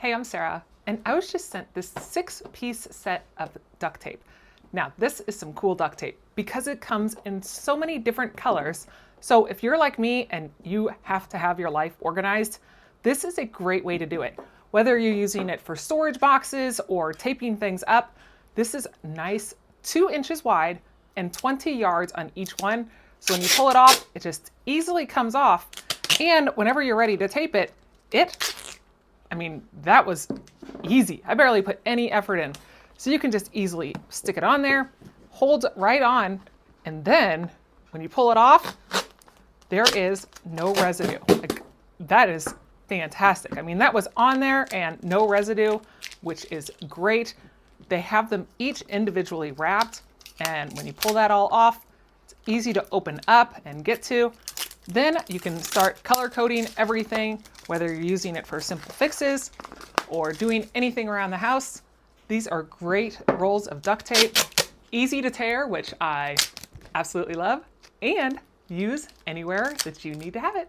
Hey, I'm Sarah, and I was just sent this 6-piece set of duct tape. Now, this is some cool duct tape because it comes in so many different colors. So if you're like me and you have to have your life organized, this is a great way to do it. Whether you're using it for storage boxes or taping things up, this is nice, 2 inches wide and 20 yards on each one. So when you pull it off, it just easily comes off. And whenever you're ready to tape it, that was easy. I barely put any effort in. So you can just easily stick it on there, hold right on, and then when you pull it off, there is no residue. Like, that is fantastic. I mean, that was on there and no residue, which is great. They have them each individually wrapped, and when you pull that all off, it's easy to open up and get to. Then you can start color coding everything, whether you're using it for simple fixes or doing anything around the house. These are great rolls of duct tape, easy to tear, which I absolutely love, and use anywhere that you need to have it.